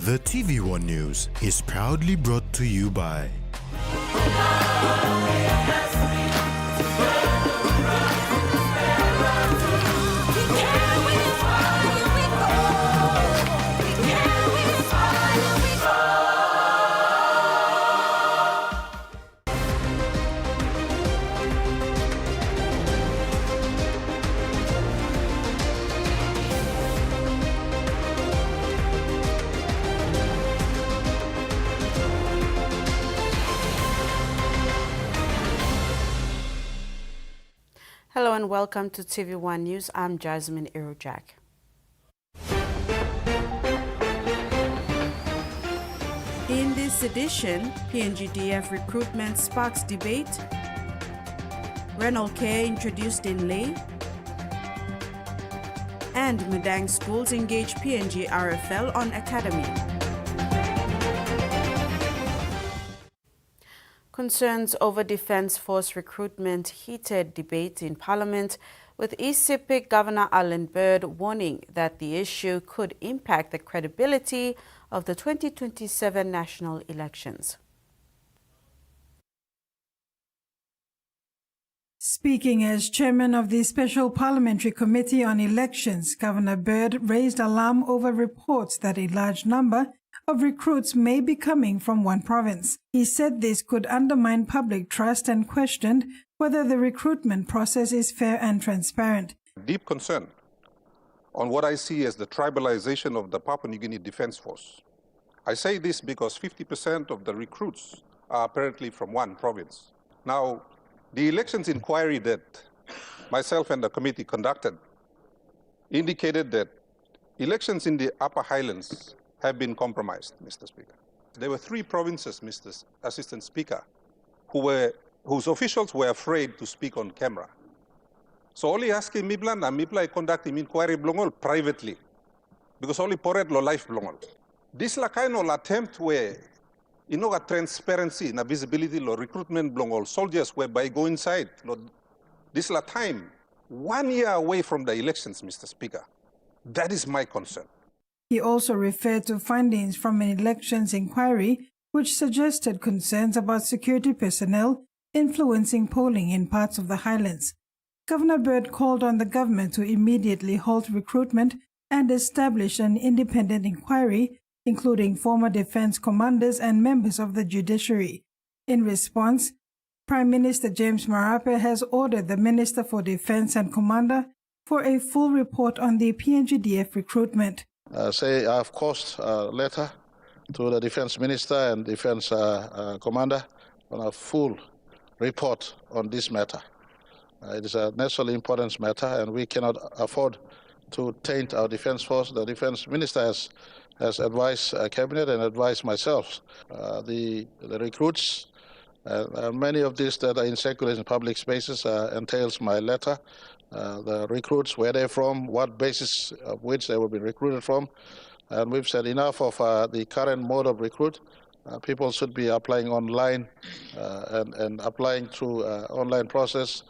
The TVWAN News is proudly brought to you by Hello and welcome to TVWAN News. I'm Jasmine Irojak. In this edition, PNGDF recruitment sparks debate, renal care introduced in lay, and Medang schools engage PNG RFL on academy. Concerns over Defence Force recruitment heated debate in Parliament, with ECPIC Governor Alan Bird warning that the issue could impact the credibility of the 2027 national elections. Speaking as chairman of the Special Parliamentary Committee on Elections, Governor Bird raised alarm over reports that a large number of recruits may be coming from one province. He said this could undermine public trust and questioned whether the recruitment process is fair and transparent. Deep concern on what I see as the tribalization of the Papua New Guinea Defence Force. I say this because 50% of the recruits are apparently from one province. Now, the elections inquiry that myself and the committee conducted indicated that elections in the Upper Highlands have been compromised, Mr. Speaker. There were 3 provinces, Mr. Assistant Speaker, whose officials were afraid to speak on camera. So only asking Miblan and Mibla conduct inquiry blongol privately, because only poret lo life blongol. This la kind of attempt where a transparency and visibility lo recruitment blongol soldiers whereby go inside. This la time 1 year away from the elections, Mr. Speaker. That is my concern. He also referred to findings from an elections inquiry which suggested concerns about security personnel influencing polling in parts of the Highlands. Governor Bird called on the government to immediately halt recruitment and establish an independent inquiry, including former defense commanders and members of the judiciary. In response, Prime Minister James Marape has ordered the Minister for Defense and Commander for a full report on the PNGDF recruitment. I've caused a letter to the Defense Minister and Defense Commander on a full report on this matter. It is a national importance matter, and we cannot afford to taint our Defense Force. The Defense Minister has advised Cabinet and advised myself. The recruits, many of these that are in circulation in public spaces entails my letter. The recruits, where they're from, what basis of which they will be recruited from. And we've said enough of the current mode of recruit. People should be applying online and applying through online process.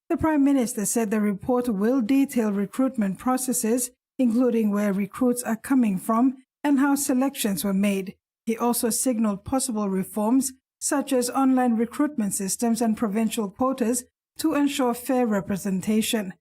The Prime Minister said the report will detail recruitment processes, including where recruits are coming from and how selections were made. He also signaled possible reforms, such as online recruitment systems and provincial quotas, to ensure fair representation.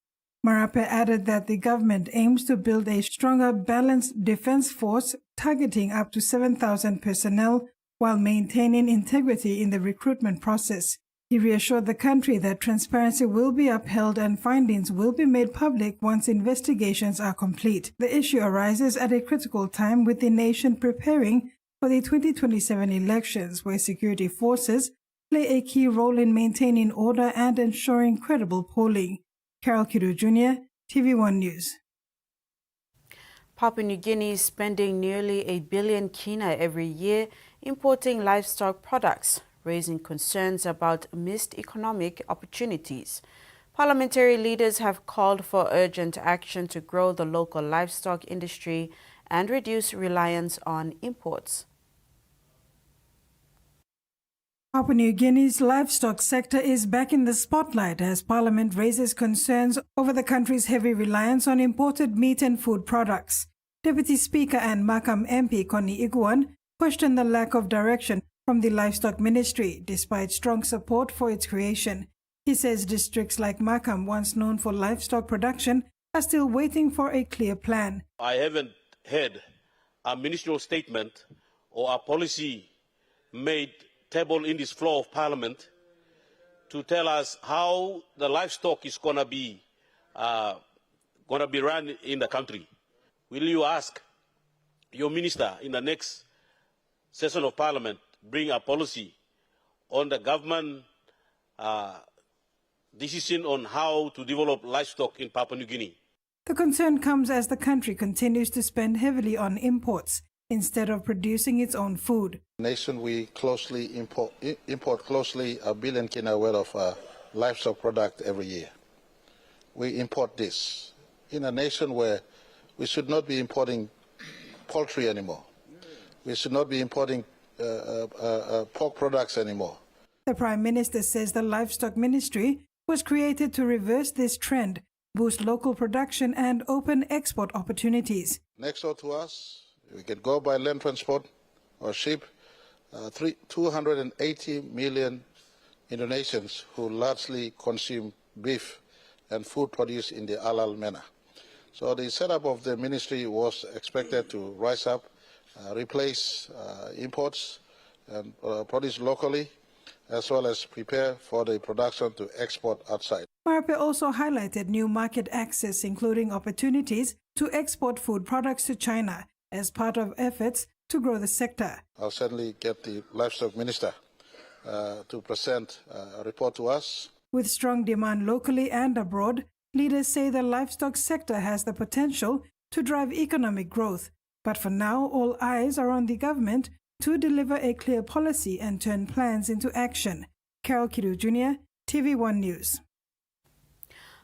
Marape added that the government aims to build a stronger, balanced defense force targeting up to 7,000 personnel while maintaining integrity in the recruitment process. He reassured the country that transparency will be upheld and findings will be made public once investigations are complete. The issue arises at a critical time with the nation preparing for the 2027 elections, where security forces play a key role in maintaining order and ensuring credible polling. Carol Kidu Jr., TVWAN News. Papua New Guinea is spending nearly 8 billion kina every year importing livestock products, raising concerns about missed economic opportunities. Parliamentary leaders have called for urgent action to grow the local livestock industry and reduce reliance on imports. Papua New Guinea's livestock sector is back in the spotlight as Parliament raises concerns over the country's heavy reliance on imported meat and food products. Deputy Speaker and Makam MP Connie Iguan questioned the lack of direction from the Livestock Ministry despite strong support for its creation. He says districts like Makam, once known for livestock production, are still waiting for a clear plan. I haven't heard a ministerial statement or a policy made table in this floor of Parliament to tell us how the livestock is going to be run in the country. Will you ask your minister in the next session of Parliament bring a policy on the government decision on how to develop livestock in Papua New Guinea? The concern comes as the country continues to spend heavily on imports instead of producing its own food. Nation, we closely import closely a billion kina worth of livestock product every year. We import this in a nation where we should not be importing poultry anymore. We should not be importing pork products anymore. The Prime Minister says the Livestock Ministry was created to reverse this trend, boost local production and open export opportunities. Next door to us, we can go by land transport or ship. 280 million Indonesians who largely consume beef and food produced in the halal manner. So the setup of the ministry was expected to rise up, replace imports and produce locally, as well as prepare for the production to export outside. Marape also highlighted new market access, including opportunities to export food products to China as part of efforts to grow the sector. I'll certainly get the Livestock Minister to present a report to us. With strong demand locally and abroad, leaders say the livestock sector has the potential to drive economic growth. But for now, all eyes are on the government to deliver a clear policy and turn plans into action. Carol Kidu Jr., TVWAN News.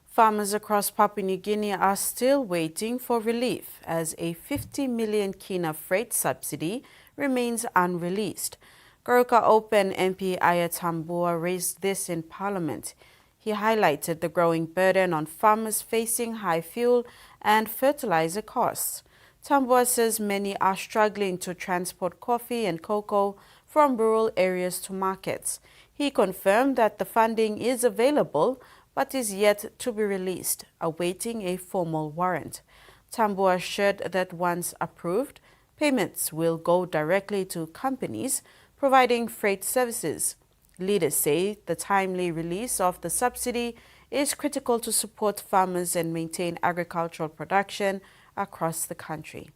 Farmers across Papua New Guinea are still waiting for relief as a 50 million kina freight subsidy remains unreleased. Goroka Open MP Aya Tambua raised this in Parliament. He highlighted the growing burden on farmers facing high fuel and fertilizer costs. Tambua says many are struggling to transport coffee and cocoa from rural areas to markets. He confirmed that the funding is available but is yet to be released, awaiting a formal warrant. Tambua assured that once approved, payments will go directly to companies providing freight services. Leaders say the timely release of the subsidy is critical to support farmers and maintain agricultural production across the country.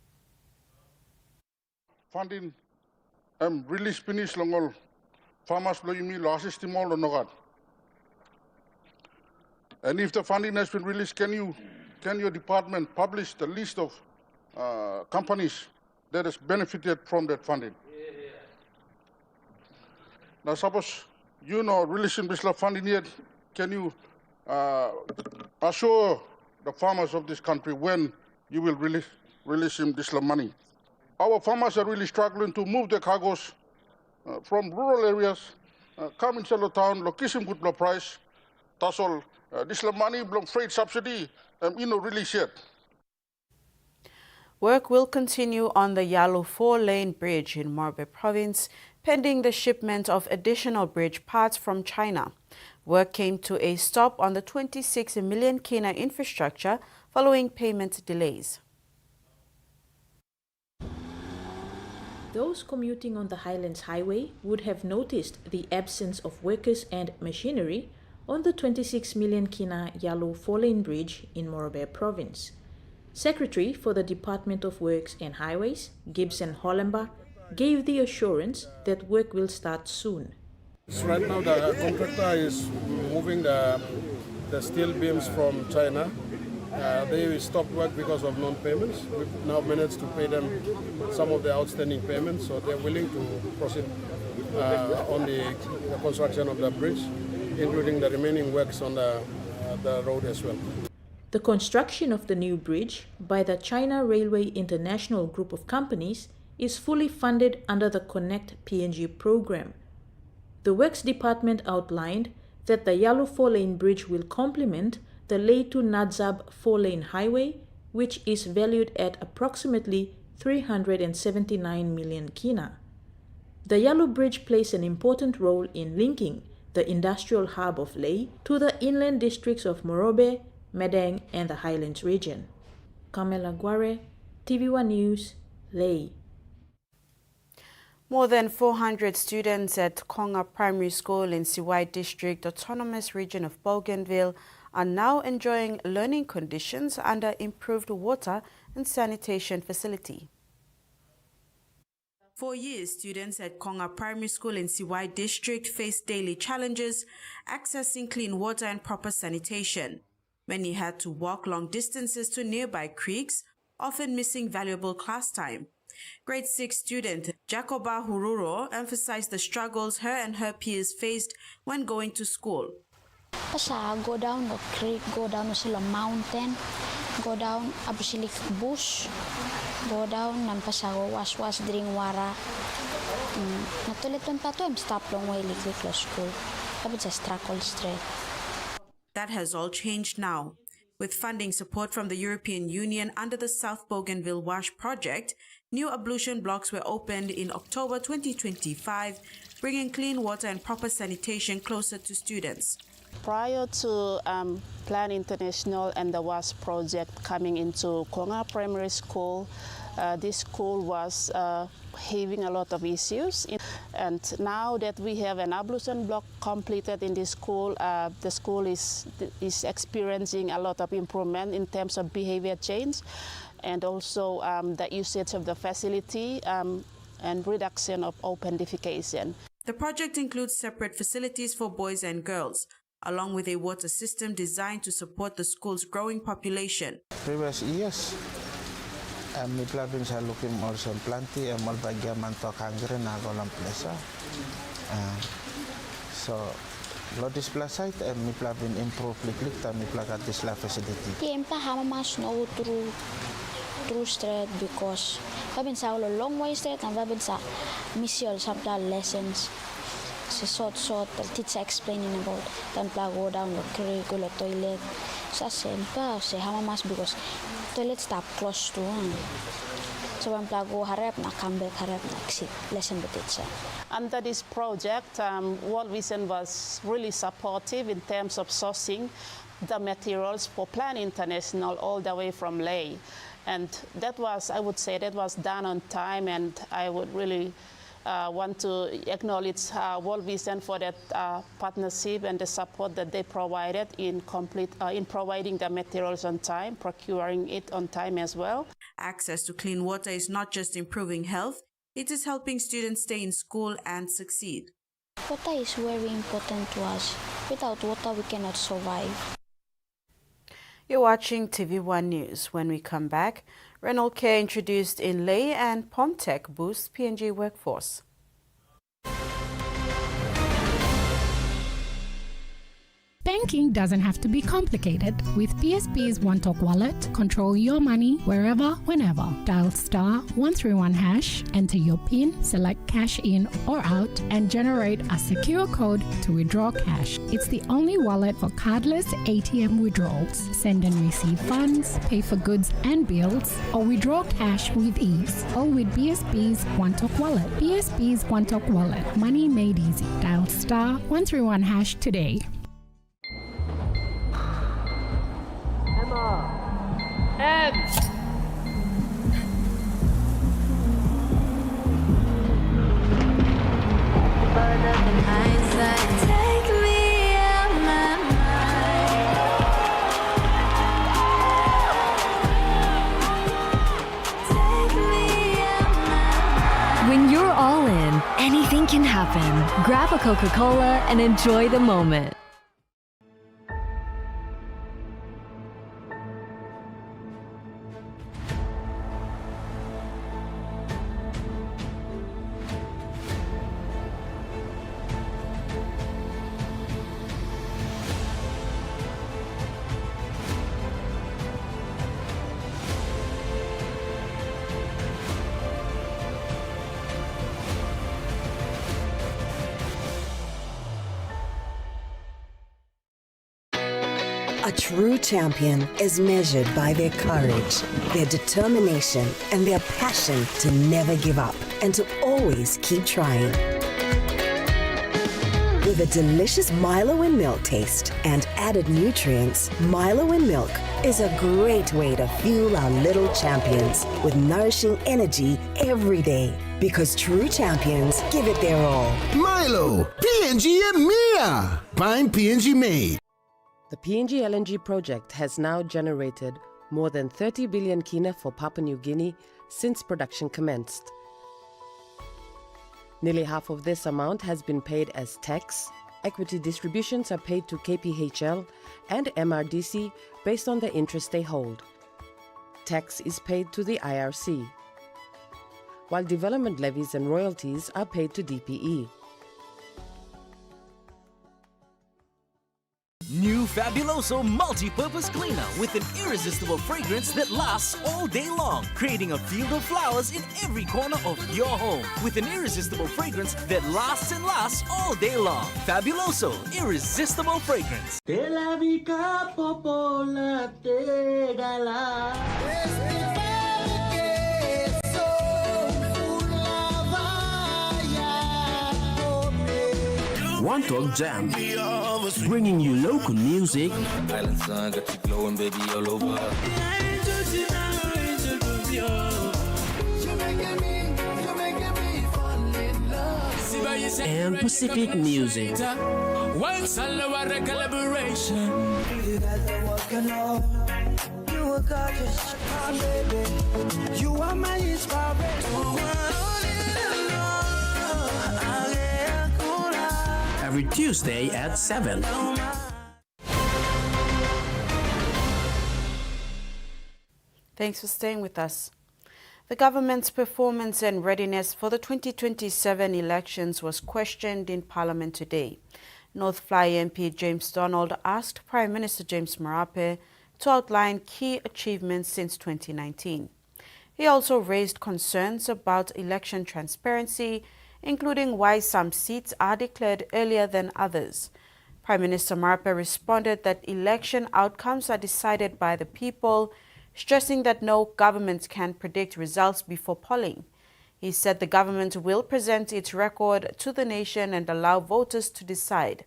Funding release finish long farmers lo yumi lo assistim all nogat. And if the funding has been released, can your department publish the list of companies that has benefited from that funding? Now, suppose you know releasing this funding yet, can you assure the farmers of this country when you will release him this money? Our farmers are really struggling to move their cargoes from rural areas, come inside the town, location good low price. That's all. This money, freight subsidy, release yet. Work will continue on the Yalu 4-lane bridge in Morobe province, pending the shipment of additional bridge parts from China. Work came to a stop on the 26 million kina infrastructure following payment delays. Those commuting on the Highlands Highway would have noticed the absence of workers and machinery on the 26 million kina Yalu 4-lane bridge in Morobe province. Secretary for the Department of Works and Highways, Gibson Hollemba, gave the assurance that work will start soon. Right now the contractor is moving the steel beams from China. They stopped work because of non-payments. We've now managed to pay them some of the outstanding payments, so they're willing to proceed on the construction of the bridge, including the remaining works on the road as well. The construction of the new bridge by the China Railway International Group of Companies is fully funded under the Connect PNG program. The Works Department outlined that the Yalu 4-lane bridge will complement the Leitu Nadzab 4-lane highway which is valued at approximately 379 million kina. The Yellow Bridge plays an important role in linking the industrial hub of Lae to the inland districts of Morobe, Medang, and the Highlands region. Kamela Guare, TVWAN News, Lae. More than 400 students at Konga Primary School in Siwai District, Autonomous Region of Bougainville, are now enjoying learning conditions under improved water and sanitation facility. For years, students at Konga Primary School in Siwai District faced daily challenges accessing clean water and proper sanitation. Many had to walk long distances to nearby creeks, often missing valuable class time. Grade 6 student Jacoba Hururo emphasized the struggles her and her peers faced when going to school. Pasa, go down the creek, go down the mountain, go down abisilik bush, go down nan pasago was drink wara. Natulit lang pa to, I'm stop long way likli close school. Tapos sa struggle straight. That has all changed now. With funding support from the European Union under the South Bougainville Wash Project, new ablution blocks were opened in October 2025, bringing clean water and proper sanitation closer to students. Prior to Plan International and the WAS project coming into Konga Primary School, this school was having a lot of issues. And now that we have an ablution block completed in this school, the school is experiencing a lot of improvement in terms of behavior change and also the usage of the facility and reduction of open defecation. The project includes separate facilities for boys and girls, along with a water system designed to support the school's growing population. Previous years, mi plabin sa lukim also planti mal bagyaman to kangre na golam plesa. So Lodis plasite mi plabin improve liklik ta mi plagat this la facility. Kempa hama mas no through straight because babin sa long way straight and babin sa mission sabda lessons. So short teacher explaining about then go down the creek, go to toilet. Sa sempa se hama mas because toilet stop close to one. So when go harap na come back harap na exit lesson the teacher. Under this project, World Vision was really supportive in terms of sourcing the materials for Plan International all the way from Lae. And that was, I would say, that was done on time, and I would really want to acknowledge World Vision for that partnership and the support that they provided in providing the materials on time, procuring it on time as well. Access to clean water is not just improving health, it is helping students stay in school and succeed. Water is very important to us. Without water, we cannot survive. You're watching TVWAN News. When we come back, Renal Care introduced in Lae and POMTech boosts PNG workforce. Banking doesn't have to be complicated. With PSP's One Talk Wallet, control your money wherever, whenever. Dial *131#, enter your PIN, select cash in or out, and generate a secure code to withdraw cash. It's the only wallet for cardless ATM withdrawals. Send and receive funds, pay for goods and bills, or withdraw cash with ease. All with PSP's One Talk Wallet. PSP's One Talk Wallet. Money made easy. Dial *131# today. When you're all in, anything can happen. Grab a Coca-Cola and enjoy the moment. true champion is measured by their courage, their determination, and their passion to never give up and to always keep trying. With a delicious Milo in milk taste and added nutrients, Milo in milk is a great way to fuel our little champions with nourishing energy every day. Because true champions give it their all. Milo, PNG and Mia. Find PNG made. The PNG LNG project has now generated more than 30 billion kina for Papua New Guinea since production commenced. Nearly half of this amount has been paid as tax. Equity distributions are paid to KPHL and MRDC based on the interest they hold. Tax is paid to the IRC, while development levies and royalties are paid to DPE. New Fabuloso multi-purpose cleaner with an irresistible fragrance that lasts all day long, creating a field of flowers in every corner of your home with an irresistible fragrance that lasts and lasts all day long. Fabuloso, irresistible fragrance. One Talk Jam, bringing you local music, Island sun got you glowing, baby, all over. and Pacific music. You are my inspiration. Every Tuesday at 7. Thanks for staying with us. The government's performance and readiness for the 2027 elections was questioned in Parliament today. North Fly MP James Donald asked Prime Minister James Marape to outline key achievements since 2019. He also raised concerns about election transparency, including why some seats are declared earlier than others. Prime Minister Marape responded that election outcomes are decided by the people, stressing that no government can predict results before polling. He said the government will present its record to the nation and allow voters to decide.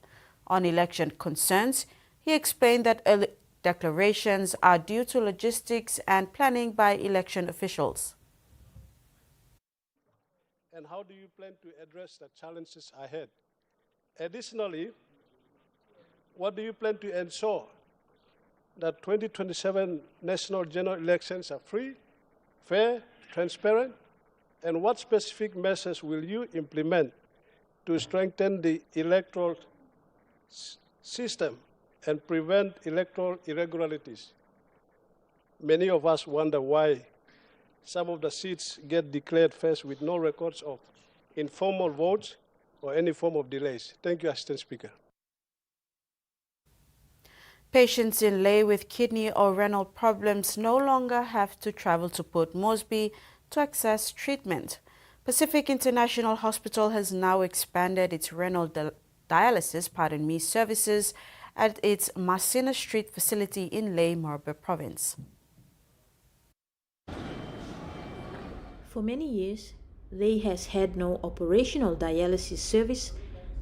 On election concerns, he explained that early declarations are due to logistics and planning by election officials. And how do you plan to address the challenges ahead? Additionally, what do you plan to ensure that 2027 national general elections are free, fair, transparent? And what specific measures will you implement to strengthen the electoral system and prevent electoral irregularities? Many of us wonder why some of the seats get declared first with no records of informal votes or any form of delays. Thank you, Assistant Speaker. Patients in Lae with kidney or renal problems no longer have to travel to Port Moresby to access treatment. Pacific International Hospital has now expanded its renal dialysis services at its Masina Street facility in Lae, Morobe Province. For many years, Lae has had no operational dialysis service,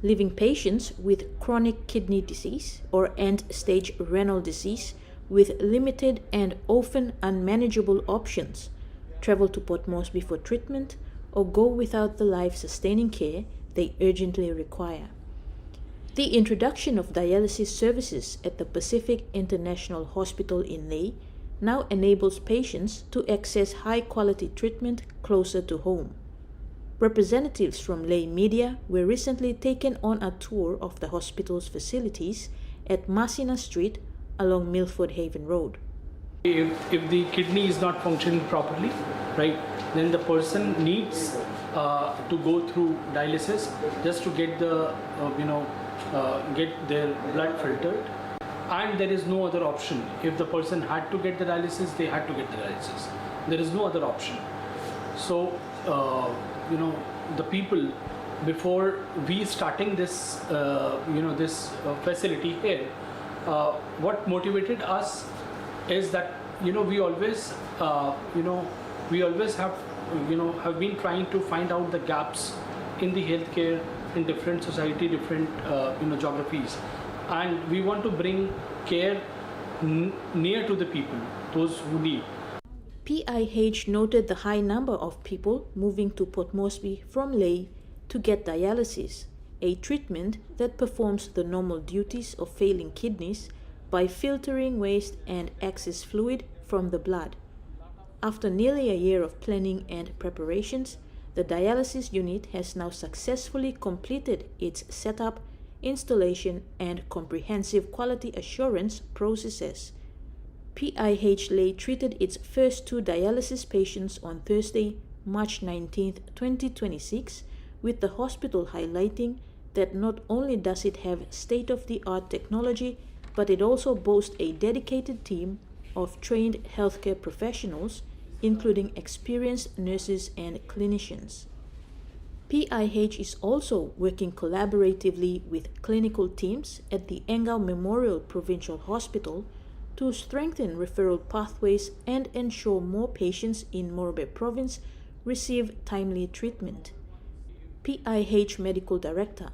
leaving patients with chronic kidney disease or end-stage renal disease with limited and often unmanageable options, travel to Port Moresby for treatment, or go without the life-sustaining care they urgently require. The introduction of dialysis services at the Pacific International Hospital in Lae now enables patients to access high-quality treatment closer to home. Representatives from Lae media were recently taken on a tour of the hospital's facilities at Masina Street along Milford Haven Road. If the kidney is not functioning properly, right, then the person needs to go through dialysis just to get the, get their blood filtered. And there is no other option. If the person had to get the dialysis, they had to get the dialysis. There is no other option. So, the people, before we starting this, this facility here, what motivated us is that we always have been trying to find out the gaps in the healthcare in different society, different geographies, and we want to bring care near to the people, those who need. PIH noted the high number of people moving to Port Moresby from Lae to get dialysis, a treatment that performs the normal duties of failing kidneys by filtering waste and excess fluid from the blood. After nearly a year of planning and preparations, the dialysis unit has now successfully completed its setup, installation, and comprehensive quality assurance processes. PIH Lae treated its first 2 dialysis patients on Thursday, March 19, 2026, with the hospital highlighting that not only does it have state-of-the-art technology, but it also boasts a dedicated team of trained healthcare professionals, including experienced nurses and clinicians. PIH is also working collaboratively with clinical teams at the Engau Memorial Provincial Hospital to strengthen referral pathways and ensure more patients in Morobe Province receive timely treatment. PIH Medical Director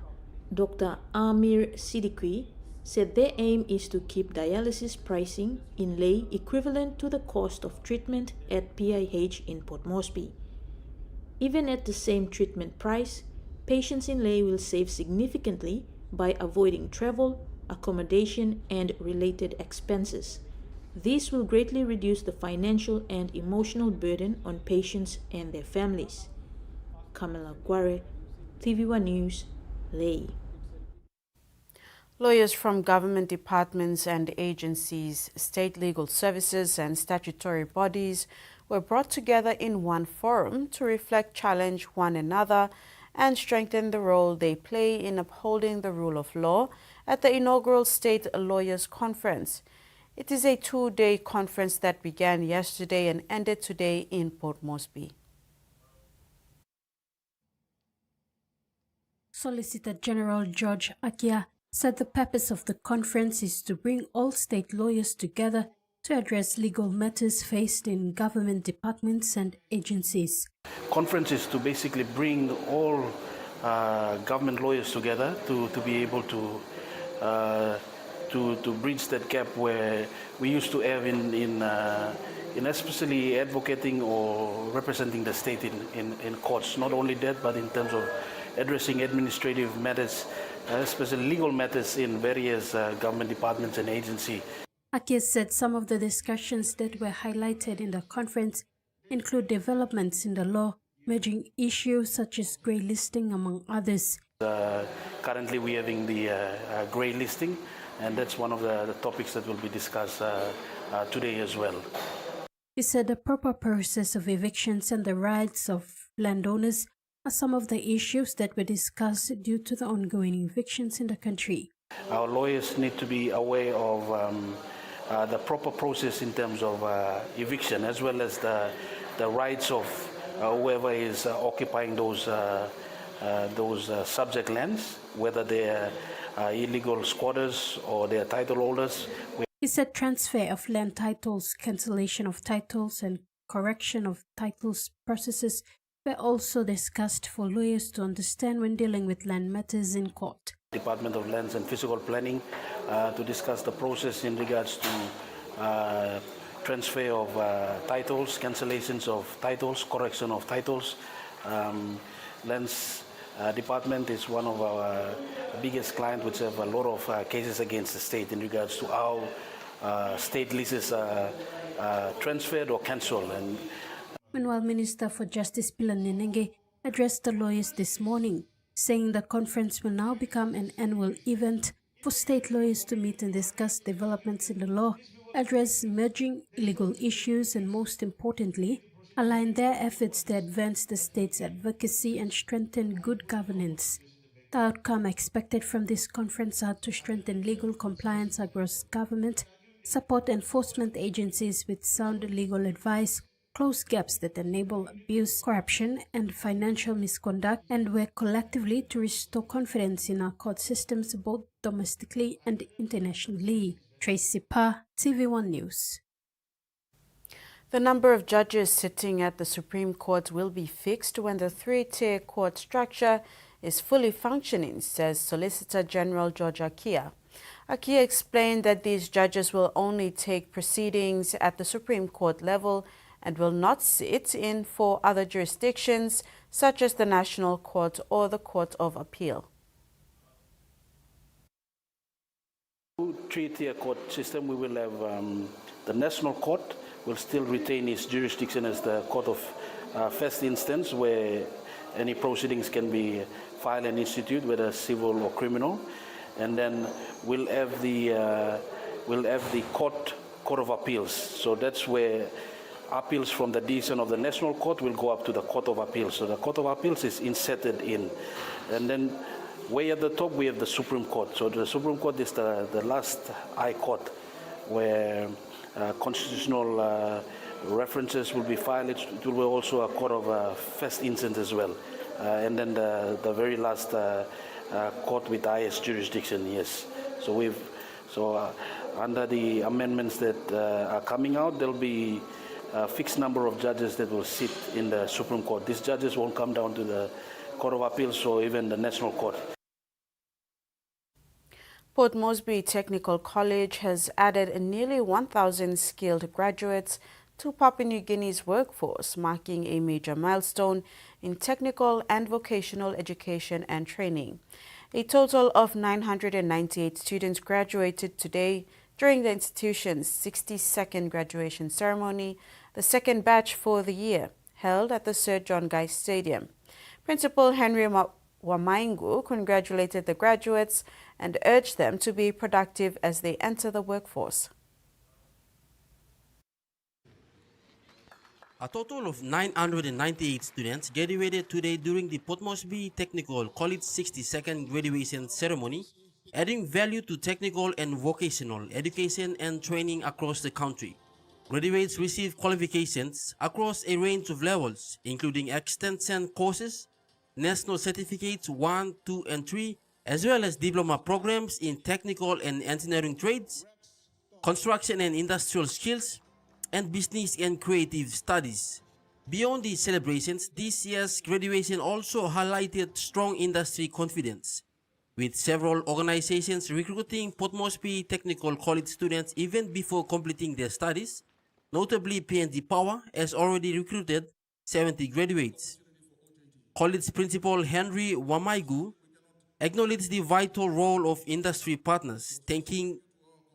Dr. Amir Siddiqui said their aim is to keep dialysis pricing in Lae equivalent to the cost of treatment at PIH in Port Moresby. Even at the same treatment price, patients in Lae will save significantly by avoiding travel, accommodation, and related expenses. This will greatly reduce the financial and emotional burden on patients and their families. Kamala Guare, TVWAN News, Lae. Lawyers from government departments and agencies, state legal services and statutory bodies were brought together in one forum to reflect, challenge one another and strengthen the role they play in upholding the rule of law at the inaugural State Lawyers Conference. It is a 2-day conference that began yesterday and ended today in Port Moresby. Solicitor General George Akia said the purpose of the conference is to bring all state lawyers together to address legal matters faced in government departments and agencies. Conference is to basically bring all government lawyers together to be able to bridge that gap where we used to have in especially advocating or representing the state in courts. Not only that, but in terms of addressing administrative matters, especially legal matters in various government departments and agencies. Akia said some of the discussions that were highlighted in the conference include developments in the law, merging issues such as grey listing, among others. Currently we're having the grey listing, and that's one of the topics that will be discussed today as well. He said the proper process of evictions and the rights of landowners are some of the issues that were discussed due to the ongoing evictions in the country. Our lawyers need to be aware of the proper process in terms of eviction, as well as the rights of whoever is occupying those subject lands, whether they are illegal squatters or they are title holders. He said transfer of land titles, cancellation of titles, and correction of titles processes were also discussed for lawyers to understand when dealing with land matters in court. Department of Lands and Physical Planning to discuss the process in regards to transfer of titles, cancellations of titles, correction of titles. Lands Department is one of our biggest clients, which have a lot of cases against the state in regards to how state leases are transferred or cancelled. Meanwhile, Minister for Justice Pilan Nenenge addressed the lawyers this morning, saying the conference will now become an annual event for state lawyers to meet and discuss developments in the law, address emerging legal issues, and most importantly, align their efforts to advance the state's advocacy and strengthen good governance. The outcome expected from this conference are to strengthen legal compliance across government, support enforcement agencies with sound legal advice, close gaps that enable abuse, corruption, and financial misconduct, and work collectively to restore confidence in our court systems both domestically and internationally. Tracy Pa, TV1 News. The number of judges sitting at the Supreme Court will be fixed when the three-tier court structure is fully functioning, says Solicitor General George Akia. Akia explained that these judges will only take proceedings at the Supreme Court level and will not sit in for other jurisdictions such as the National Court or the Court of Appeal. Three-tier court system, we will have the National Court will still retain its jurisdiction as the court of first instance, where any proceedings can be filed and instituted, whether civil or criminal. And then we'll have the court of appeals. So that's where appeals from the decision of the National Court will go up to the Court of Appeals. So the Court of Appeals is inserted in. And then way at the top we have the Supreme Court. So the Supreme Court is the last high court where constitutional references will be filed. It will be also a court of first instance as well. And then the very last court with highest jurisdiction, yes. So under the amendments that are coming out, there'll be a fixed number of judges that will sit in the Supreme Court. These judges won't come down to the Court of Appeals or even the National Court. Port Moresby Technical College has added nearly 1,000 skilled graduates to Papua New Guinea's workforce, marking a major milestone in technical and vocational education and training. A total of 998 students graduated today during the institution's 62nd graduation ceremony, the second batch for the year, held at the Sir John Guy Stadium. Principal Henry Wamaingu congratulated the graduates and urged them to be productive as they enter the workforce. A total of 998 students graduated today during the Port Moresby Technical College 62nd graduation ceremony, adding value to technical and vocational education and training across the country. Graduates receive qualifications across a range of levels, including extension courses, national certificates 1, 2, and 3, as well as diploma programs in technical and engineering trades, construction and industrial skills, and business and creative studies. Beyond these celebrations, this year's graduation also highlighted strong industry confidence, with several organizations recruiting Port Moresby Technical College students even before completing their studies. Notably, PNG Power has already recruited 70 graduates. College Principal Henry Wamaigu acknowledged the vital role of industry partners, thanking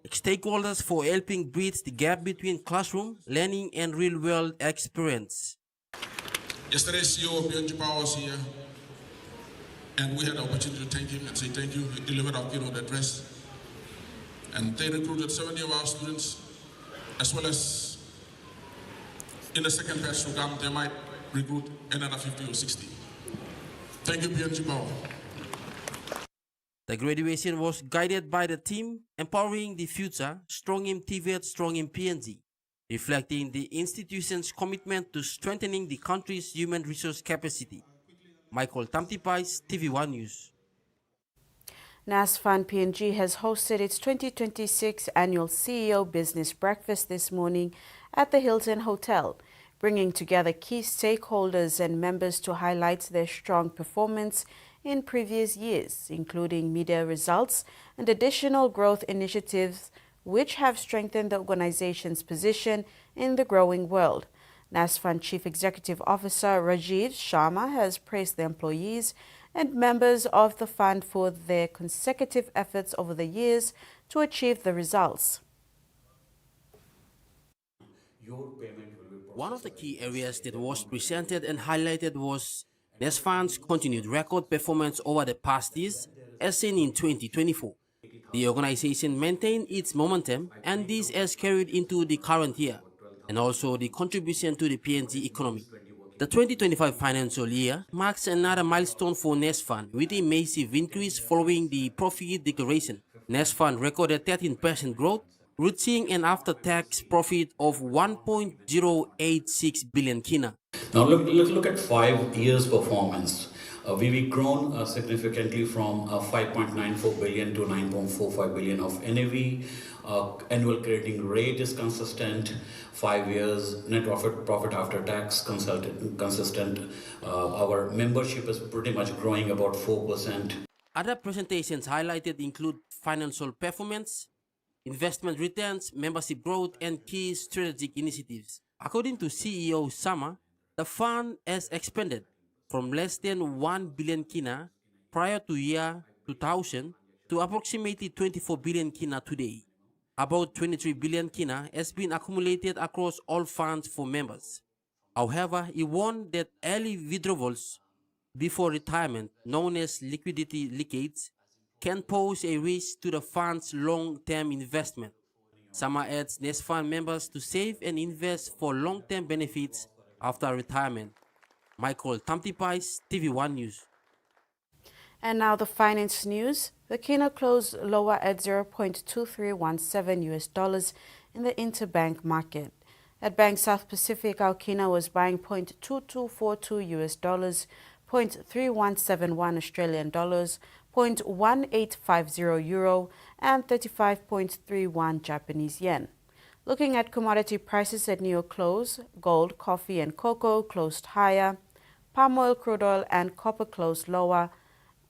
stakeholders for helping bridge the gap between classroom learning and real-world experience. Yesterday, CEO of PNG Power was here, and we had the opportunity to thank him and say thank you. He delivered our keynote address, and they recruited 70 of our students, as well as in the second batch to come, they might recruit another 50 or 60. Thank you, PNG Power. The graduation was guided by the theme Empowering the Future, Strong in TVET, Strong in PNG, reflecting the institution's commitment to strengthening the country's human resource capacity. Michael Tamtipais, TV1 News. Nasfund PNG has hosted its 2026 annual CEO Business Breakfast this morning at the Hilton Hotel, bringing together key stakeholders and members to highlight their strong performance in previous years, including media results and additional growth initiatives which have strengthened the organization's position in the growing world. Nasfund Chief Executive Officer Rajiv Sharma has praised the employees and members of the fund for their consecutive efforts over the years to achieve the results. One of the key areas that was presented and highlighted was Nasfund's continued record performance over the past years, as seen in 2024. The organization maintained its momentum, and this has carried into the current year, and also the contribution to the PNG economy. The 2025 financial year marks another milestone for Nasfund, with a massive increase following the profit declaration. Nasfund recorded 13% growth, reaching an after-tax profit of 1.086 billion kina. Now look at 5 years performance. We've grown significantly from 5.94 billion to 9.45 billion of NAV. Annual crediting rate is consistent. 5 years net profit after tax consistent. Our membership is pretty much growing about 4%. Other presentations highlighted include financial performance, investment returns, membership growth, and key strategic initiatives. According to CEO Sama, the fund has expanded from less than 1 billion kina prior to year 2000 to approximately 24 billion kina today. About 23 billion kina has been accumulated across all funds for members. However, he warned that early withdrawals before retirement, known as liquidity leakage, can pose a risk to the fund's long-term investment. Sama adds Nasfund members to save and invest for long-term benefits after retirement. Michael Tamtipais, TVWAN News. And now the finance news. The kina closed lower at $0.2317 in the interbank market. At Bank South Pacific, our kina was buying $0.2242, $0.3171 Australian dollars, $0.1850 euro, and 35.31 Japanese yen. Looking at commodity prices at New York close, gold, coffee, and cocoa closed higher, palm oil, crude oil, and copper closed lower.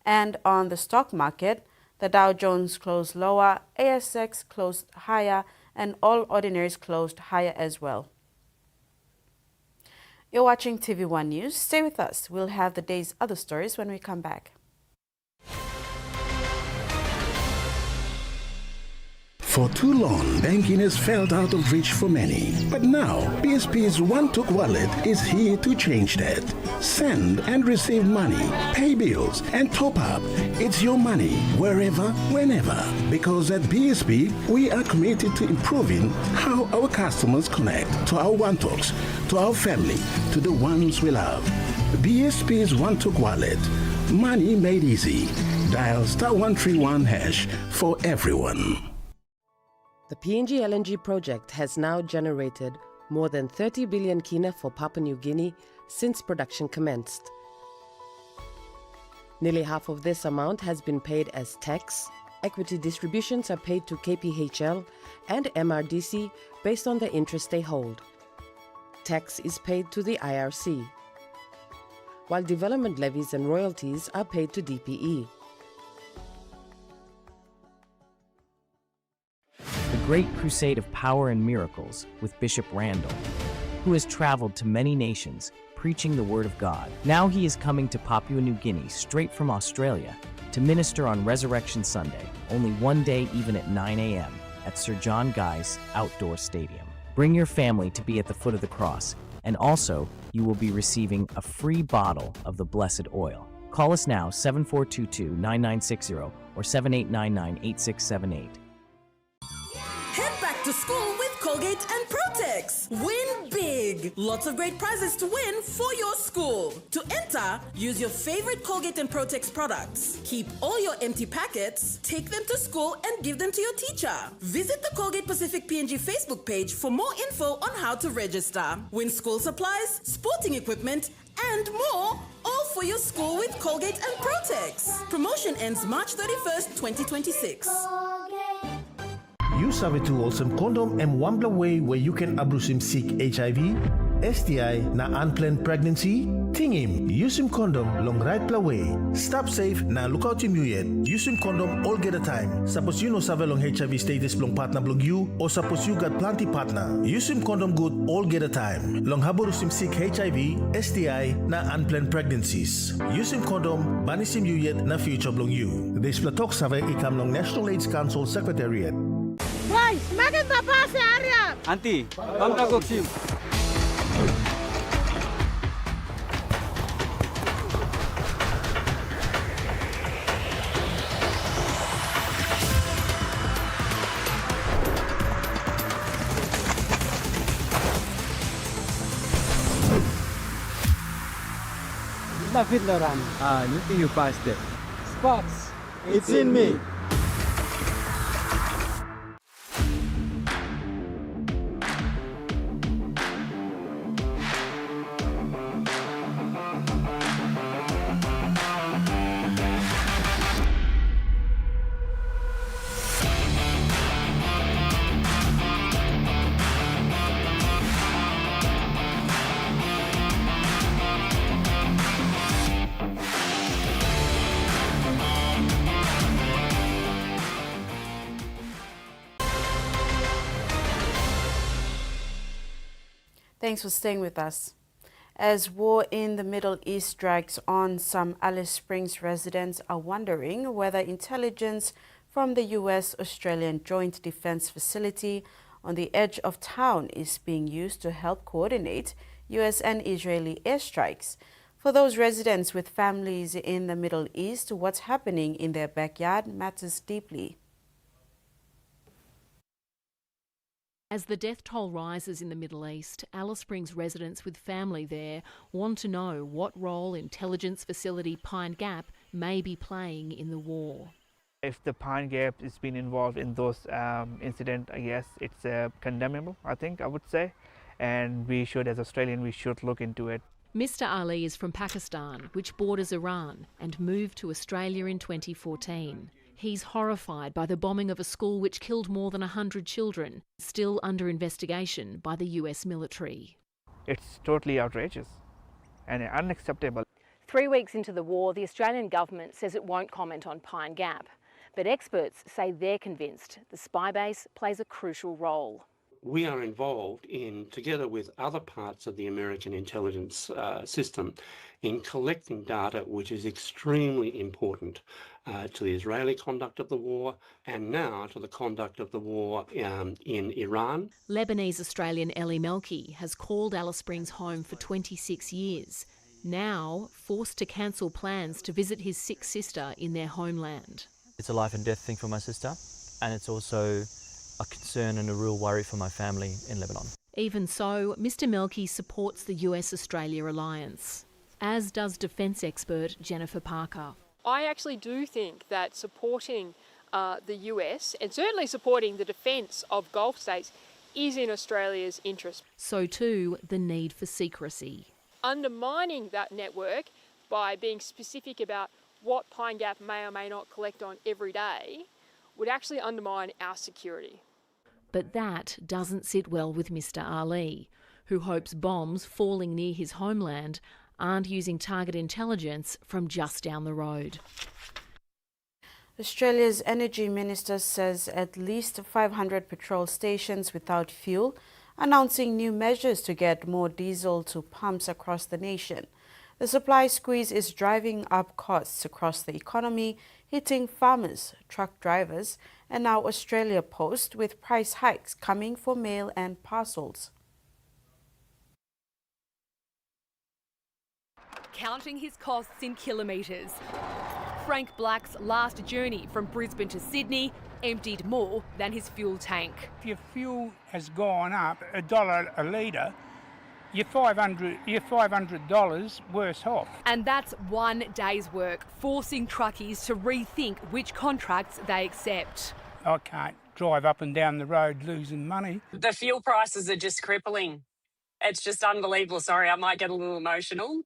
And on the stock market, the Dow Jones closed lower, ASX closed higher, and all ordinaries closed higher as well. You're watching TV1 News. Stay with us. We'll have the day's other stories when we come back. For too long, banking has felt out of reach for many. But now, BSP's OneTalk wallet is here to change that. Send and receive money, pay bills, and top up. It's your money, wherever, whenever. Because at BSP, we are committed to improving how our customers connect to our OneTalks, to our family, to the ones we love. BSP's OneTalk wallet. Money made easy. Dial *131# for everyone. The PNG LNG project has now generated more than 30 billion kina for Papua New Guinea since production commenced. Nearly half of this amount has been paid as tax. Equity distributions are paid to KPHL and MRDC based on the interest they hold. Tax is paid to the IRC, while development levies and royalties are paid to DPE. Great crusade of power and miracles with Bishop Randall, who has traveled to many nations preaching the word of God. Now he is coming to Papua New Guinea straight from Australia to minister on Resurrection Sunday, only one day even at 9 a.m. at Sir John Guy's Outdoor Stadium. Bring your family to be at the foot of the cross, and also you will be receiving a free bottle of the blessed oil. Call us now 7422-9960 or 7899-8678. Head back to school with Colgate and Protex. Win big! Lots of great prizes to win for your school. To enter, use your favorite Colgate and Protex products. Keep all your empty packets, take them to school and give them to your teacher. Visit the Colgate Pacific PNG Facebook page for more info on how to register. Win school supplies, sporting equipment, and more, all for your school with Colgate and Protex. Promotion ends March 31st, 2026. Use our tools and condom and one way where you can abuse seek HIV, STI na unplanned pregnancy. Tingim, use condom long right way. Stop safe na lookout him yet. Use condom all get a time. Suppose you know save long HIV status long partner blog you or suppose you got plenty partner. Use condom good all get a time. Long haborus seek HIV, STI na unplanned pregnancies. Use condom banisim you yet na future blog you. This platok save ikam long National AIDS Council Secretariat. Why? Semakin apa si Arya? Auntie, come to Goxim. David Loran. You think you passed it? Spots, it's in me. Thanks for staying with us. As war in the Middle East drags on, some Alice Springs residents are wondering whether intelligence from the U.S.-Australian Joint Defence Facility on the edge of town is being used to help coordinate U.S. and Israeli airstrikes. For those residents with families in the Middle East, what's happening in their backyard matters deeply. As the death toll rises in the Middle East, Alice Springs residents with family there want to know what role intelligence facility Pine Gap may be playing in the war. If the Pine Gap has been involved in those incidents, I guess it's condemnable, I would say. And we should, as Australians, we should look into it. Mr Ali is from Pakistan, which borders Iran, and moved to Australia in 2014. He's horrified by the bombing of a school which killed more than 100 children, still under investigation by the US military. It's totally outrageous and unacceptable. 3 weeks into the war, the Australian government says it won't comment on Pine Gap. But experts say they're convinced the spy base plays a crucial role. We are involved in, together with other parts of the American intelligence system, in collecting data which is extremely important to the Israeli conduct of the war and now to the conduct of the war in Iran. Lebanese-Australian Ellie Melky has called Alice Springs home for 26 years, now forced to cancel plans to visit his sick sister in their homeland. It's a life and death thing for my sister, and it's also a concern and a real worry for my family in Lebanon. Even so, Mr Melky supports the US-Australia alliance, as does defence expert Jennifer Parker. I actually do think that supporting the US and certainly supporting the defence of Gulf states is in Australia's interest. So too, the need for secrecy. Undermining that network by being specific about what Pine Gap may or may not collect on every day would actually undermine our security. But that doesn't sit well with Mr Ali, who hopes bombs falling near his homeland aren't using target intelligence from just down the road. Australia's Energy Minister says at least 500 petrol stations without fuel, announcing new measures to get more diesel to pumps across the nation. The supply squeeze is driving up costs across the economy, hitting farmers, truck drivers, and now Australia Post, with price hikes coming for mail and parcels. Counting his costs in kilometres. Frank Black's last journey from Brisbane to Sydney emptied more than his fuel tank. If your fuel has gone up $1 a litre, you're $500 worse off. And that's one day's work, forcing truckies to rethink which contracts they accept. I can't drive up and down the road losing money. The fuel prices are just crippling. It's just unbelievable. Sorry, I might get a little emotional.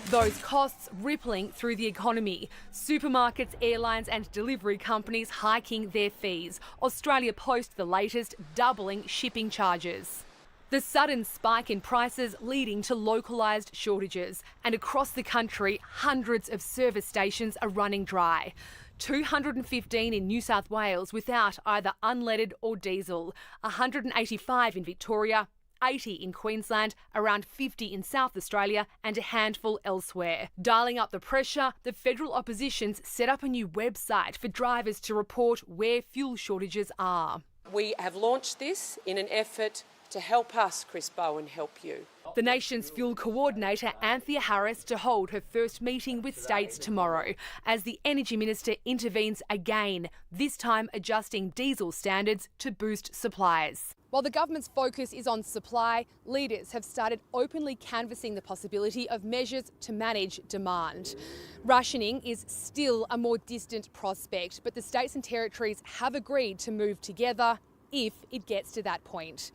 Those costs rippling through the economy. Supermarkets, airlines and delivery companies hiking their fees. Australia Post, the latest, doubling shipping charges. The sudden spike in prices leading to localised shortages. And across the country, hundreds of service stations are running dry. 215 in New South Wales without either unleaded or diesel. 185 in Victoria, 80 in Queensland, around 50 in South Australia and a handful elsewhere. Dialing up the pressure, the federal opposition's set up a new website for drivers to report where fuel shortages are. We have launched this in an effort to help us, Chris Bowen, help you. The nation's fuel coordinator, Anthea Harris, to hold her first meeting with states tomorrow as the Energy Minister intervenes again, this time adjusting diesel standards to boost supplies. While the government's focus is on supply, leaders have started openly canvassing the possibility of measures to manage demand. Rationing is still a more distant prospect, but the states and territories have agreed to move together if it gets to that point.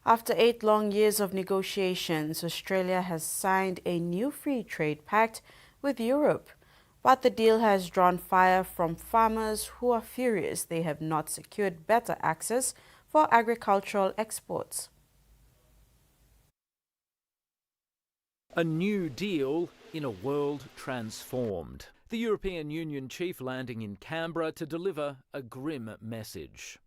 After 8 long years of negotiations, Australia has signed a new free trade pact with Europe. But the deal has drawn fire from farmers who are furious they have not secured better access for agricultural exports. A new deal in a world transformed. The European Union chief landing in Canberra to deliver a grim message.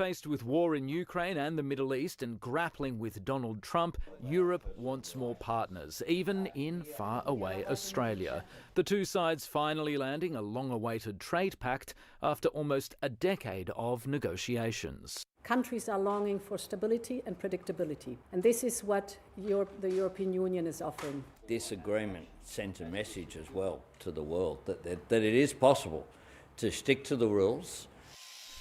Faced with war in Ukraine and the Middle East and grappling with Donald Trump, Europe wants more partners, even in far-away Australia. The two sides finally landing a long-awaited trade pact after almost a decade of negotiations. Countries are longing for stability and predictability, and this is what the European Union is offering. This agreement sent a message as well to the world that it is possible to stick to the rules.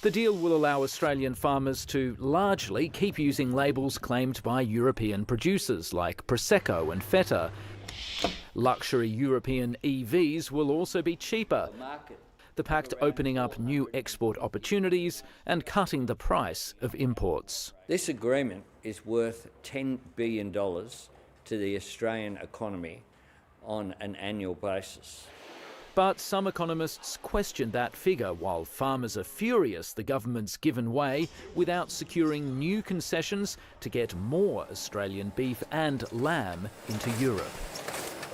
The deal will allow Australian farmers to largely keep using labels claimed by European producers like Prosecco and Feta. Luxury European EVs will also be cheaper. The pact opening up new export opportunities and cutting the price of imports. This agreement is worth $10 billion to the Australian economy on an annual basis. But some economists question that figure, while farmers are furious the government's given way without securing new concessions to get more Australian beef and lamb into Europe.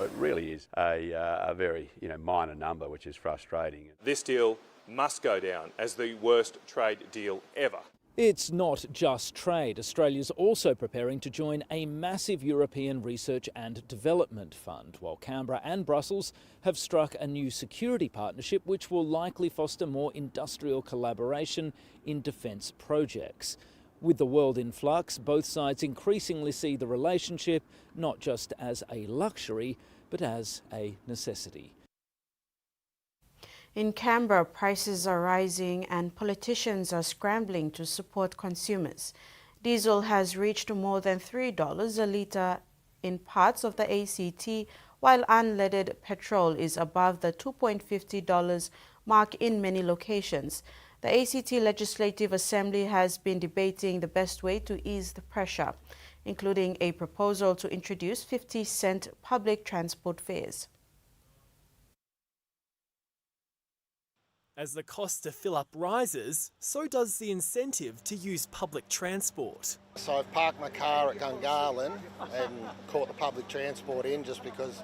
It really is a very minor number, which is frustrating. This deal must go down as the worst trade deal ever. It's not just trade. Australia's also preparing to join a massive European research and development fund, while Canberra and Brussels have struck a new security partnership which will likely foster more industrial collaboration in defence projects. With the world in flux, both sides increasingly see the relationship not just as a luxury, but as a necessity. In Canberra, prices are rising and politicians are scrambling to support consumers. Diesel has reached more than $3 a litre in parts of the ACT, while unleaded petrol is above the $2.50 mark in many locations. The ACT Legislative Assembly has been debating the best way to ease the pressure, including a proposal to introduce 50-cent public transport fares. As the cost to fill up rises, so does the incentive to use public transport. So I've parked my car at Gungahlin and caught the public transport in just because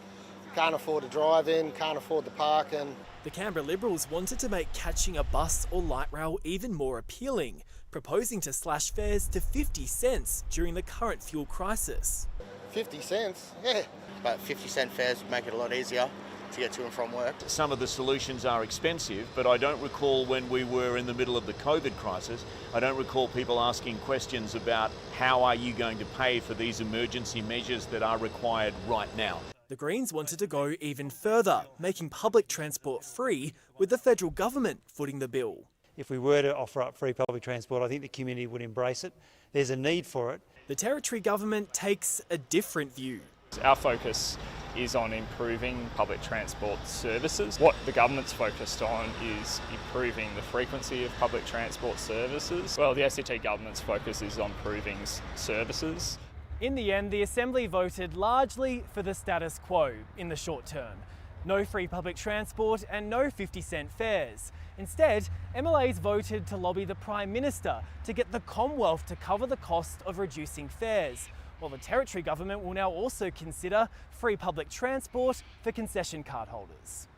can't afford to drive in, can't afford the parking. The Canberra Liberals wanted to make catching a bus or light rail even more appealing, proposing to slash fares to 50 cents during the current fuel crisis. 50 cents? Yeah. But 50-cent fares would make it a lot easier to get to and from work. Some of the solutions are expensive, but I don't recall when we were in the middle of the COVID crisis, I don't recall people asking questions about how are you going to pay for these emergency measures that are required right now. The Greens wanted to go even further, making public transport free, with the federal government footing the bill. If we were to offer up free public transport, I think the community would embrace it. There's a need for it. The Territory government takes a different view. Our focus is on improving public transport services. What the government's focused on is improving the frequency of public transport services. Well, the ACT government's focus is on improving services. In the end, the Assembly voted largely for the status quo in the short term. No free public transport and no 50-cent fares. Instead, MLAs voted to lobby the Prime Minister to get the Commonwealth to cover the cost of reducing fares, while the Territory government will now also consider free public transport for concession card holders.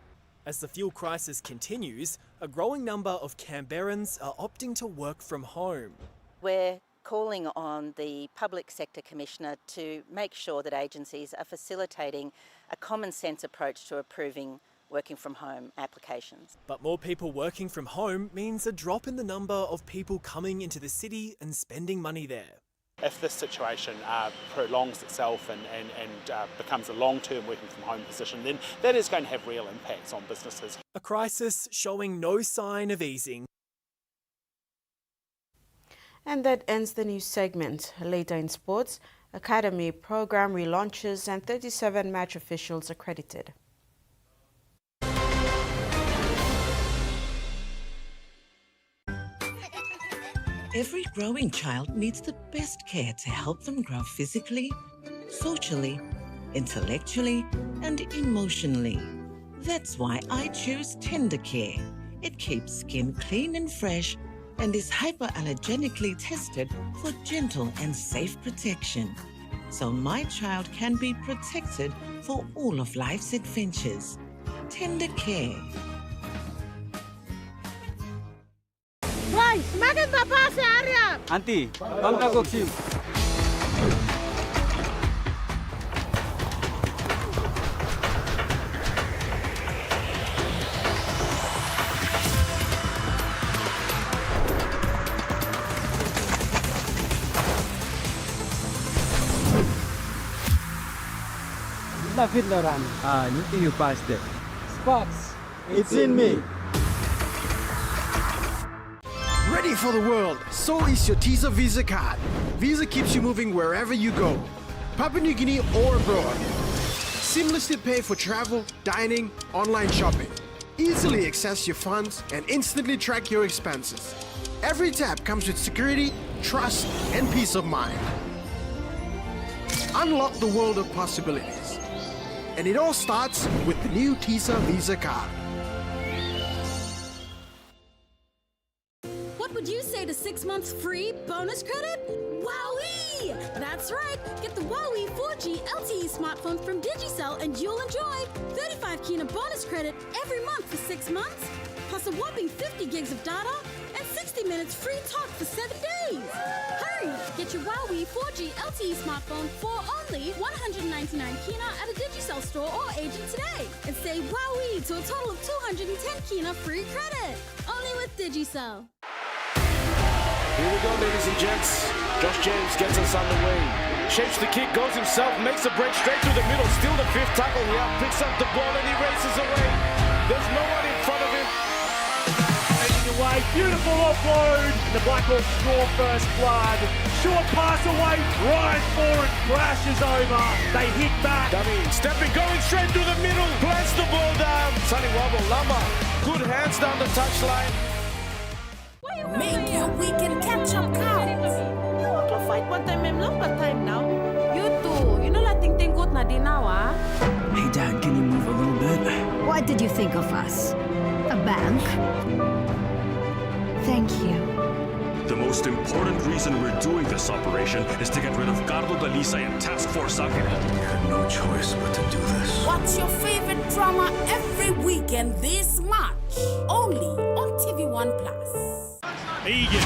As the fuel crisis continues, a growing number of Canberrans are opting to work from home. We're calling on the Public Sector Commissioner to make sure that agencies are facilitating a common sense approach to approving working from home applications. But more people working from home means a drop in the number of people coming into the city and spending money there. If this situation prolongs itself and becomes a long-term working from home position, then that is going to have real impacts on businesses. A crisis showing no sign of easing. And that ends the news segment. Later in sports, Academy program relaunches and 37 match officials accredited. Every growing child needs the best care to help them grow physically, socially, intellectually, and emotionally. That's why I choose Tender Care. It keeps skin clean and fresh and is hypoallergenically tested for gentle and safe protection. So my child can be protected for all of life's adventures. Tender Care. Why, Woi, semakin bapak Arya. Auntie, come back Oxim. You think you passed it? Spots, it's in me. Ready for the world, so is your TISA Visa card. Visa keeps you moving wherever you go, Papua New Guinea or abroad. Seamlessly pay for travel, dining, online shopping. Easily access your funds and instantly track your expenses. Every tap comes with security, trust, and peace of mind. Unlock the world of possibilities. And it all starts with the new TISA Visa card. What would you say to 6 months free bonus credit? Wowee! That's right. Get the Wowee 4G LTE smartphone from Digicel and you'll enjoy 35 Kina bonus credit every month for 6 months, plus a whopping 50 gigs of data and 60 minutes free talk for 7 days. Hurry! Get your Wowee 4G LTE smartphone for only 199 Kina at a Digicel store or agent today and say Wowee to a total of 210 Kina free credit. Only with Digicel. Here we go, ladies and gents. Josh James gets us underway. Shapes the kick, goes himself, makes a break straight through the middle. Still the fifth tackle here. Picks up the ball and he races away. There's no one in front of him. Taking away, beautiful offload. The Blackhawks draw first blood. Short pass away, Ryan Foran crashes over. They hit back. Dummy stepping, going straight through the middle. Plants the ball down. Sunny Wobble, Lama. Good hands down the touchline. Make your weekend catch-up count. You want to fight one time, longer time now. You too. You know that thing good na di now, ah? Hey Dad, can you move a little bit? What did you think of us? A bank? Thank you. The most important reason we're doing this operation is to get rid of Carlo Dalisa and Task Force Akira. We had no choice but to do this. What's your favorite drama every weekend this March? Only on TVWAN Plus. Egan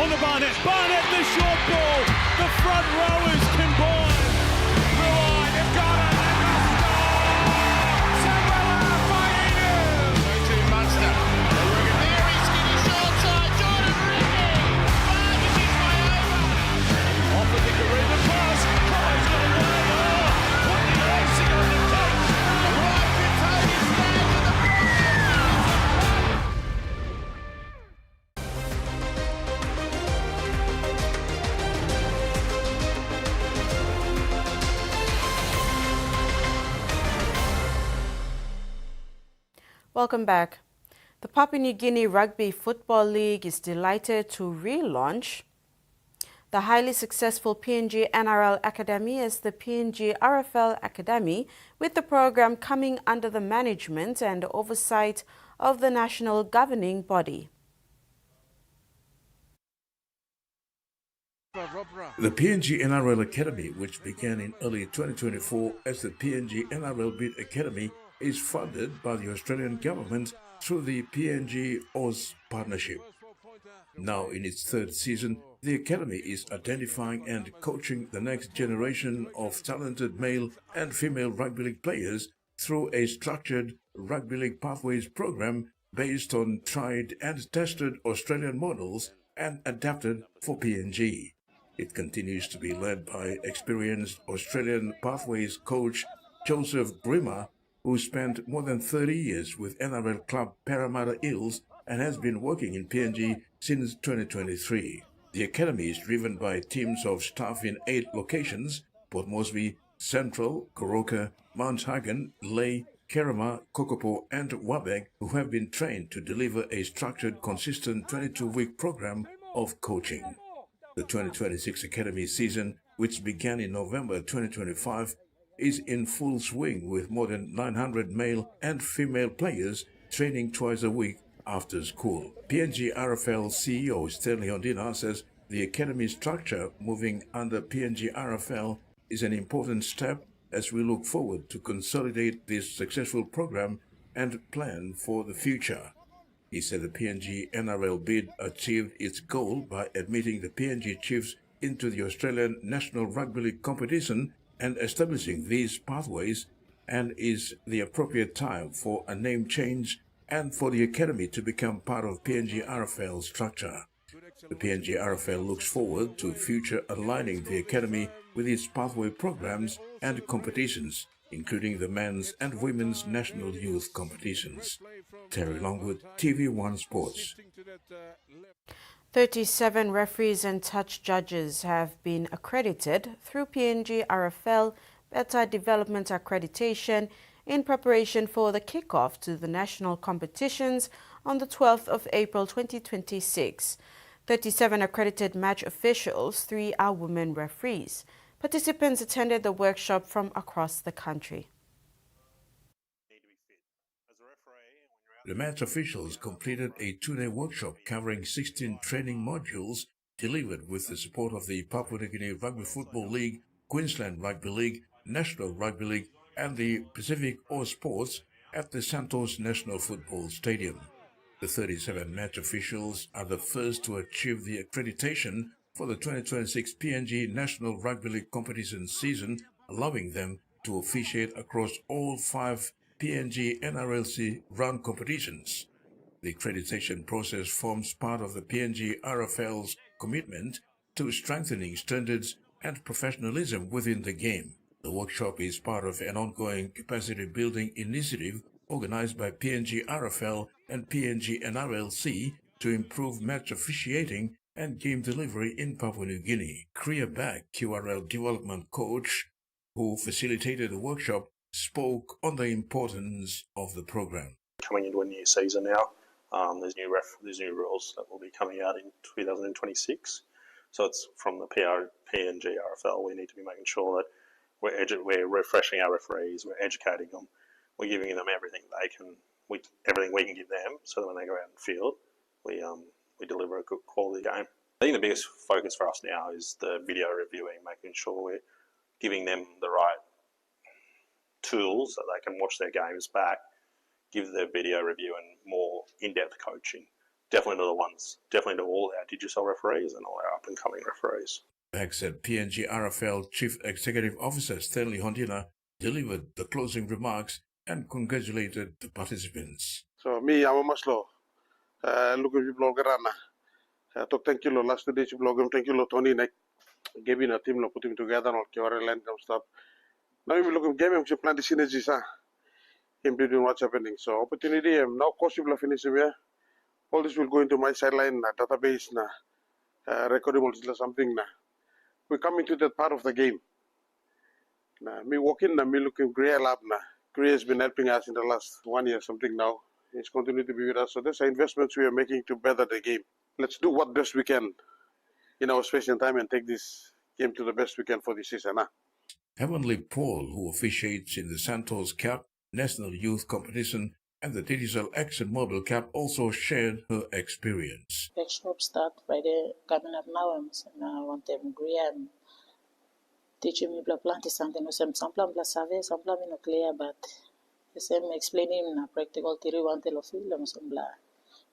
on the Barnett. Barnett, the short ball. The front rowers combine. Ruai, they've got it. They've got it. Samuela by Eden. 2-2 Munster. Very skinny short side. Jordan Ricky. Vargas his way over. Off with the Karina pass. Kai's got away. What the icing on the cake. Right Vitali stands with the front. Welcome back. The Papua New Guinea Rugby Football League is delighted to relaunch the highly successful PNG NRL Academy as the PNG RFL Academy, with the program coming under the management and oversight of the national governing body. The PNG NRL Academy, which began in early 2024 as the PNG NRL Bid Academy, is funded by the Australian government through the PNG-Oz partnership. Now in its third season, the Academy is identifying and coaching the next generation of talented male and female rugby league players through a structured Rugby League Pathways program based on tried and tested Australian models and adapted for PNG. It continues to be led by experienced Australian Pathways coach Joseph Brimmer, who spent more than 30 years with NRL club Parramatta Eels and has been working in PNG since 2023. The Academy is driven by teams of staff in 8 locations: Port Moresby, Central, Goroka, Mount Hagen, Lae, Kerama, Kokopo and Wabeg, who have been trained to deliver a structured, consistent 22-week program of coaching. The 2026 Academy season, which began in November 2025, is in full swing with more than 900 male and female players training twice a week after school. PNG RFL CEO Stanley Ondina says the Academy structure moving under PNG RFL is an important step as we look forward to consolidate this successful program and plan for the future. He said the PNG NRL bid achieved its goal by admitting the PNG Chiefs into the Australian National Rugby League competition and establishing these pathways, and is the appropriate time for a name change and for the academy to become part of PNG RFL structure. The PNG RFL looks forward to future aligning the academy with its pathway programs and competitions, including the men's and women's national youth competitions. Terry Longwood, TVWAN Sports. 37 referees and touch judges have been accredited through PNG RFL Better Development Accreditation in preparation for the kickoff to the national competitions on the 12th of April 2026. 37 accredited match officials, 3 are women referees. Participants attended the workshop from across the country. The match officials completed a 2-day workshop covering 16 training modules delivered with the support of the Papua New Guinea Rugby Football League, Queensland Rugby League, National Rugby League and the Pacific All Sports at the Santos National Football Stadium. The 37 match officials are the first to achieve the accreditation for the 2026 PNG National Rugby League competition season, allowing them to officiate across all 5 PNG NRLC run competitions. The accreditation process forms part of the PNG RFL's commitment to strengthening standards and professionalism within the game. The workshop is part of an ongoing capacity building initiative organized by PNG RFL and PNG NRLC to improve match officiating and game delivery in Papua New Guinea. Kriya Bag, QRL development coach, who facilitated the workshop, spoke on the importance of the program. Coming into a new season now, there's new rules that will be coming out in 2026. So it's from the PNG RFL. We need to be making sure that we're refreshing our referees, we're educating them, we're giving them everything everything we can give them, so that when they go out in the field, we deliver a good quality game. I think the biggest focus for us now is the video reviewing, making sure we're giving them the right tools that they can watch their games back, give their video review and more in-depth coaching. Definitely to all our Judicial referees and all our up-and-coming referees. Back said PNG RFL Chief Executive Officer Stanley Hondina delivered the closing remarks and congratulated the participants. So me, I'm a maslo. Look at you blogger Anna. Thank you last day blogger. Thank you Tony. Giving a team putting together on QRL and stuff. Now we look at game and plan the synergies. Implementing what's happening. So opportunity now possible finish here. All this will go into my sideline database recording something we come into that part of the game. Me walking me looking Greer lab Greer has been helping us in the last 1 year something now. He's continued to be with us. So these are investments we are making to better the game. Let's do what best we can in our space and time and take this game to the best we can for this season. Heavenly Paul, who officiates in the Santos Cup, National Youth Competition, and the Digital Action Mobile Cup, also shared her experience. Workshop start Friday coming up now. I want them agree teaching me plant something. Some plan savvy, some plan clear, but the same explaining practical theory one tell of film, some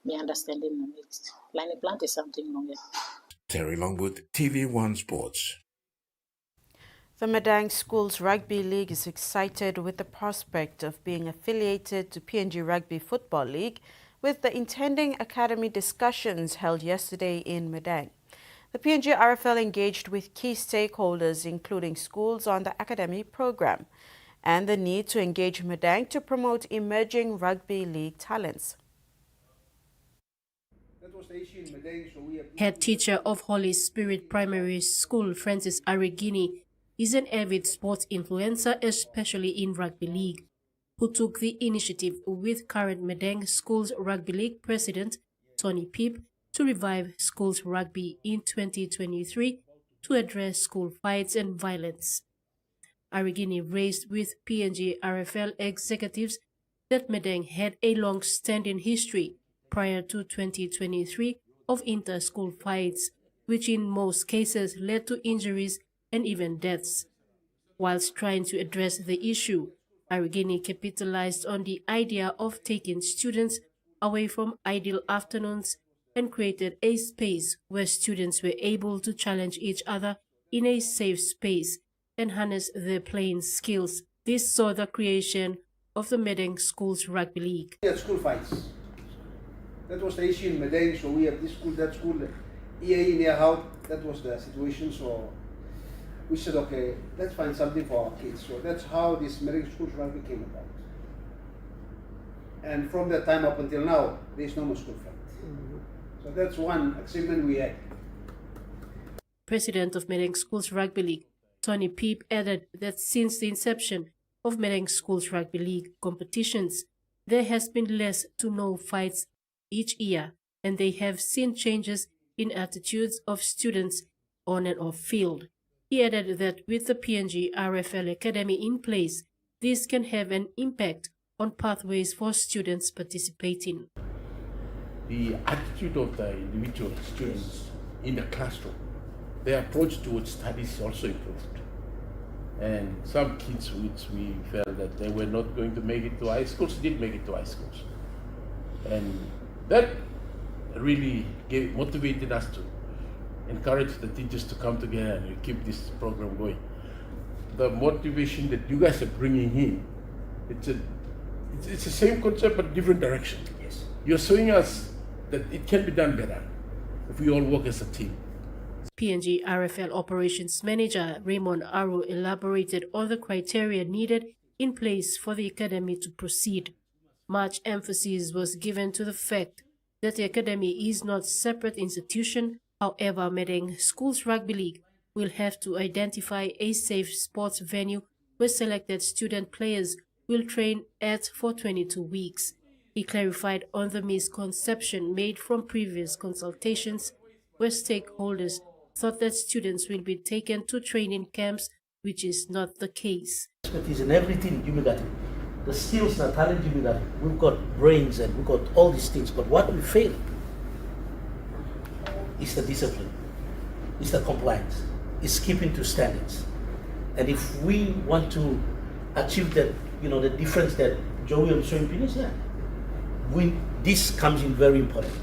me understanding the mix. Line plant is something longer. Terry Longwood, TV1 Sports. The Madang Schools Rugby League is excited with the prospect of being affiliated to PNG Rugby Football League, with the intending academy discussions held yesterday in Madang. The PNG RFL engaged with key stakeholders, including schools, on the academy program and the need to engage Madang to promote emerging rugby league talents. Head teacher of Holy Spirit Primary School, Francis Arigini, is an avid sports influencer, especially in rugby league, who took the initiative with current Madang Schools Rugby League president Tony Pip to revive schools rugby in 2023 to address school fights and violence. Arigini raised with PNG RFL executives that Madang had a long-standing history prior to 2023 of inter-school fights, which in most cases led to injuries and even deaths. Whilst trying to address the issue, Arigini capitalized on the idea of taking students away from idle afternoons and created a space where students were able to challenge each other in a safe space and harness their playing skills. This saw the creation of the Medeng Schools Rugby League. We had school fights. That was the issue in Medeng, so we have this school, that school, EA in out. That was the situation, so we said, okay, let's find something for our kids. So that's how this Medeng Schools Rugby came about. And from that time up until now, there is no more school fight. So that's one achievement we had. President of Medeng Schools Rugby League, Tony Peep, added that since the inception of Medeng Schools Rugby League competitions, there has been less to no fights each year, and they have seen changes in attitudes of students on and off field. He added that with the PNG RFL Academy in place, this can have an impact on pathways for students participating. The attitude of the individual students in the classroom, their approach towards studies also improved. And some kids which we felt that they were not going to make it to high schools did make it to high schools. And that really motivated us to encourage the teachers to come together and keep this program going. The motivation that you guys are bringing in, it's the same concept but different direction. Yes. You're showing us that it can be done better if we all work as a team. PNG RFL Operations Manager Raymond Aru elaborated on the criteria needed in place for the academy to proceed. Much emphasis was given to the fact that the academy is not a separate institution. However, Medeng Schools Rugby League will have to identify a safe sports venue where selected student players will train at for 22 weeks. He clarified on the misconception made from previous consultations where stakeholders thought that students will be taken to training camps, which is not the case. Expertise in everything, you got it. The skills and the talent, you got it. We've got brains and we've got all these things, but what we fail is the discipline, is the compliance, is keeping to standards. And if we want to achieve that, the difference that Joey was showing previous, this comes in very important.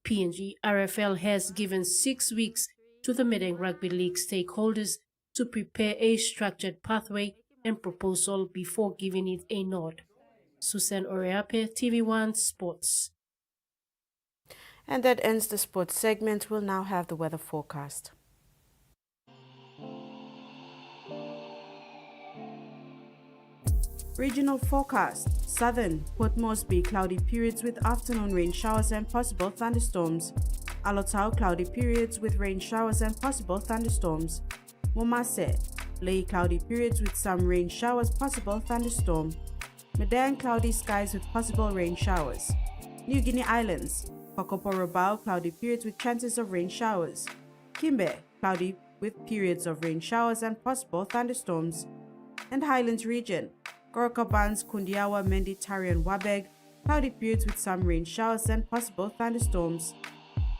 PNG RFL has given 6 weeks to the Medeng Rugby League stakeholders to prepare a structured pathway and proposal before giving it a nod. Susan Oreape, TV1 Sports. And that ends the sports segment. We'll now have the weather forecast. Regional forecast. Southern, Port Moresby, cloudy periods with afternoon rain showers and possible thunderstorms. Alotau, cloudy periods with rain showers and possible thunderstorms. Momase, Lae, cloudy periods with some rain showers, possible thunderstorm. Medang, cloudy skies with possible rain showers. New Guinea Islands, Kokopo-Rabaul, cloudy periods with chances of rain showers. Kimbe, cloudy with periods of rain showers and possible thunderstorms. And Highlands region, Gorokabans, Kundiawa, Mendi, Tari and Wabeg, cloudy periods with some rain showers and possible thunderstorms.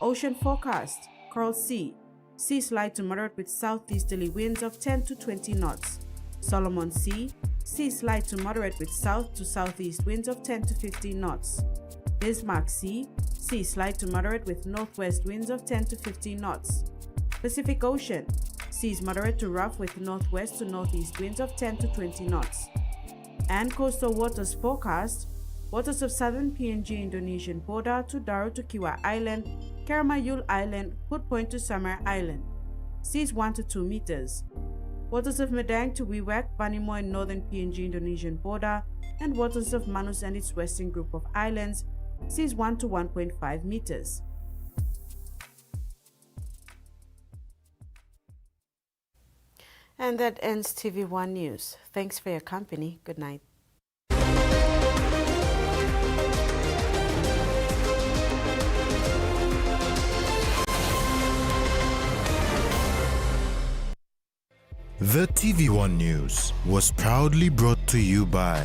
Ocean forecast, Coral Sea, seas light to moderate with southeasterly winds of 10 to 20 knots. Solomon Sea, seas light to moderate with south to southeast winds of 10 to 15 knots. Bismarck Sea, seas light to moderate with northwest winds of 10 to 15 knots. Pacific Ocean, seas moderate to rough with northwest to northeast winds of 10 to 20 knots. And coastal waters forecast, waters of southern PNG Indonesian border to Daru to Kiwa Island, Karamayul Island, Hood Point to Samar Island. Seas 1 to 2 meters. Waters of Medang to Wewak, Banimo and northern PNG Indonesian border, and waters of Manus and its western group of islands, seas 1 to 1.5 meters. And that ends TV1 News. Thanks for your company. Good night. The TV1 News was proudly brought to you by